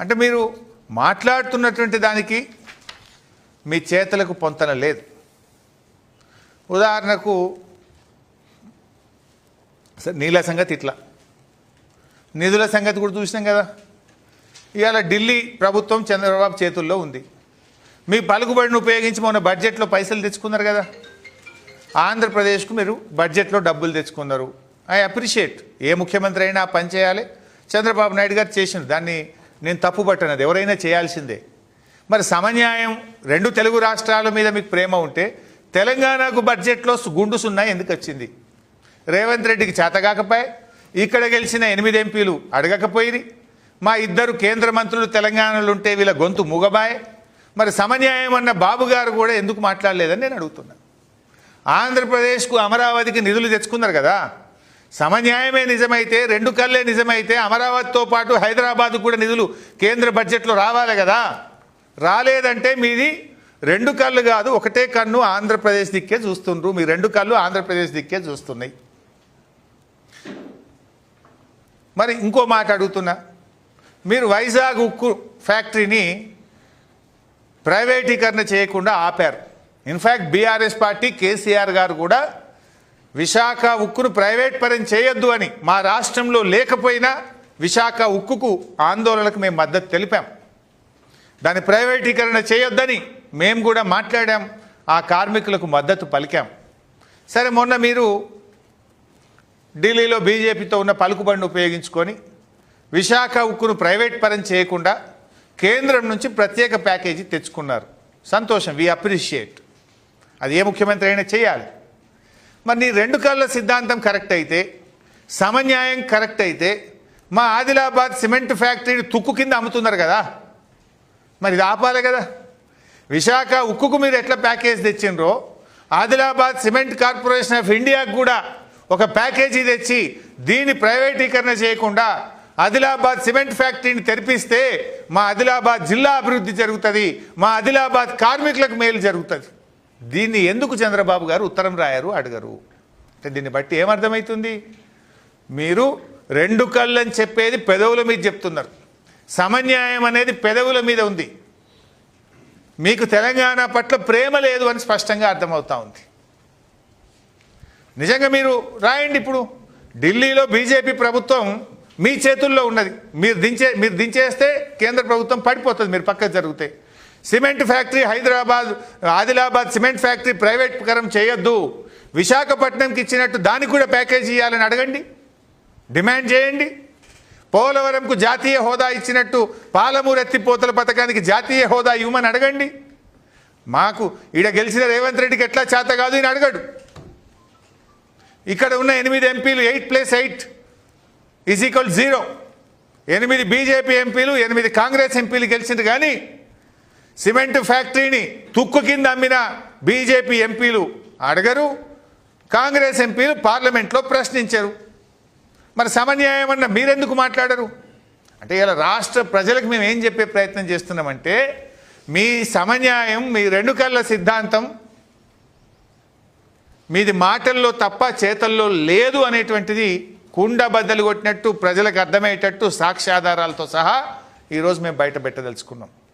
అంటే మీరు మాట్లాడుతున్నటువంటి దానికి మీ చేతలకు పొంతన లేదు. ఉదాహరణకు నీళ్ళ సంగతి ఇట్లా, నిధుల సంగతి కూడా చూసినాం కదా. ఇవాళ ఢిల్లీ ప్రభుత్వం చంద్రబాబు చేతుల్లో ఉంది. మీ పలుకుబడిని ఉపయోగించి మొన్న బడ్జెట్లో పైసలు తెచ్చుకున్నారు కదా. ఆంధ్రప్రదేశ్కు మీరు బడ్జెట్లో డబ్బులు తెచ్చుకున్నారు. I appreciate. ఏ ముఖ్యమంత్రి అయినా పని చేయాలి. చంద్రబాబు నాయుడు గారు చేసిండు, దాన్ని నేను తప్పు పట్టనది, ఎవరైనా చేయాల్సిందే. మరి సమన్యాయం, రెండు తెలుగు రాష్ట్రాల మీద మీకు ప్రేమ ఉంటే తెలంగాణకు బడ్జెట్లో గుండు సున్నా ఎందుకు వచ్చింది? రేవంత్ రెడ్డికి చేతగాకపోయి ఇక్కడ గెలిచిన 8 ఎంపీలు అడగకపోయి, మా 2 కేంద్ర మంత్రులు తెలంగాణలో ఉంటే వీళ్ళ గొంతు మూగబాయ్. మరి సమన్యాయం అన్న బాబు గారు కూడా ఎందుకు మాట్లాడలేదని నేను అడుగుతున్నా. ఆంధ్రప్రదేశ్కు అమరావతికి నిధులు తెచ్చుకున్నారు కదా. సమన్యాయమే నిజమైతే, 2 కళ్ళే నిజమైతే అమరావతితో పాటు హైదరాబాద్ కూడా నిధులు కేంద్ర బడ్జెట్లో రావాలి కదా. రాలేదంటే మీది 2 కళ్ళు కాదు, ఒకటే కన్ను ఆంధ్రప్రదేశ్ దిక్కే చూస్తుండ్రు. మీ 2 కళ్ళు ఆంధ్రప్రదేశ్ దిక్కే చూస్తున్నాయి. మరి ఇంకో మాట అడుగుతున్నా, మీరు వైజాగ్ ఉక్కు ఫ్యాక్టరీని ప్రైవేటీకరణ చేయకుండా ఆపారు. ఇన్ఫ్యాక్ట్ బీఆర్ఎస్ పార్టీ కేసీఆర్ గారు కూడా విశాఖ ఉక్కును ప్రైవేట్ పరం చేయొద్దు అని, మా రాష్ట్రంలో లేకపోయినా విశాఖ ఉక్కుకు ఆందోళనకు మేము మద్దతు తెలిపాం. దాన్ని ప్రైవేటీకరణ చేయొద్దని మేము కూడా మాట్లాడాం, ఆ కార్మికులకు మద్దతు పలికాం. సరే, మొన్న మీరు ఢిల్లీలో బీజేపీతో ఉన్న పలుకుబడిని ఉపయోగించుకొని విశాఖ ఉక్కును ప్రైవేట్ పరం చేయకుండా కేంద్రం నుంచి ప్రత్యేక ప్యాకేజీ తెచ్చుకున్నారు. సంతోషం, వి అప్రిషియేట్. అది ఏ ముఖ్యమంత్రి అయినా చేయాలి. మరి నీ 2 కళ్ళ సిద్ధాంతం కరెక్ట్ అయితే, సమన్యాయం కరెక్ట్ అయితే, మా ఆదిలాబాద్ సిమెంట్ ఫ్యాక్టరీని తుక్కు కింద అమ్ముతున్నారు కదా, మరి ఇది ఆపాలి కదా. విశాఖ ఉక్కుకు మీరు ఎట్లా ప్యాకేజ్ తెచ్చిండ్రో, ఆదిలాబాద్ సిమెంట్ కార్పొరేషన్ ఆఫ్ ఇండియాకు కూడా ఒక ప్యాకేజీ తెచ్చి దీన్ని ప్రైవేటీకరణ చేయకుండా ఆదిలాబాద్ సిమెంట్ ఫ్యాక్టరీని తెరిపిస్తే మా ఆదిలాబాద్ జిల్లా అభివృద్ధి జరుగుతుంది, మా ఆదిలాబాద్ కార్మికులకు మేలు జరుగుతుంది. దీన్ని ఎందుకు చంద్రబాబు గారు ఉత్తరం రాయరు, అడగరు? అంటే దీన్ని బట్టి ఏమర్థమవుతుంది? మీరు 2 కళ్ళని చెప్పేది పెదవుల మీద చెప్తున్నారు, సమన్యాయం అనేది పెదవుల మీద ఉంది. మీకు తెలంగాణ పట్ల ప్రేమ లేదు అని స్పష్టంగా అర్థమవుతా ఉంది. నిజంగా మీరు రాయండి. ఇప్పుడు ఢిల్లీలో బీజేపీ ప్రభుత్వం మీ చేతుల్లో ఉన్నది. మీరు దించేస్తే కేంద్ర ప్రభుత్వం పడిపోతుంది, మీరు పక్కకు జరిగితే. Cement factory Adilabad cement factory ప్రైవేటీకరణ చేయొద్దు, విశాఖపట్నంకి ఇచ్చినట్టు దానికి కూడా ప్యాకేజీ ఇవ్వాలని అడగండి, డిమాండ్ చేయండి. పోలవరంకు జాతీయ హోదా ఇచ్చినట్టు పాలమూరు ఎత్తిపోతల పథకానికి జాతీయ హోదా ఇవ్వమని అడగండి. మాకు ఈడ గెలిచిన రేవంత్ రెడ్డికి ఎట్లా చేత కాదు ఈయన అడగడు. ఇక్కడ ఉన్న 8 ఎంపీలు 8+8 = 0. 8 బీజేపీ ఎంపీలు 8 కాంగ్రెస్ ఎంపీలు గెలిచింది. కానీ సిమెంట్ ఫ్యాక్టరీని తుక్కు కింద అమ్మిన బీజేపీ ఎంపీలు అడగరు, కాంగ్రెస్ ఎంపీలు పార్లమెంట్లో ప్రశ్నించరు. మరి సమన్యాయం అన్న మీరెందుకు మాట్లాడరు? అంటే ఇలా రాష్ట్ర ప్రజలకు మేము ఏం చెప్పే ప్రయత్నం చేస్తున్నామంటే, మీ సమన్యాయం, మీ 2 కళ్ళ సిద్ధాంతం మీది మాటల్లో తప్ప చేతల్లో లేదు అనేటువంటిది కుండ బద్దలు కొట్టినట్టు ప్రజలకు అర్థమయ్యేటట్టు సాక్ష్యాధారాలతో సహా ఈరోజు మేము బయట పెట్టదలుచుకున్నాం.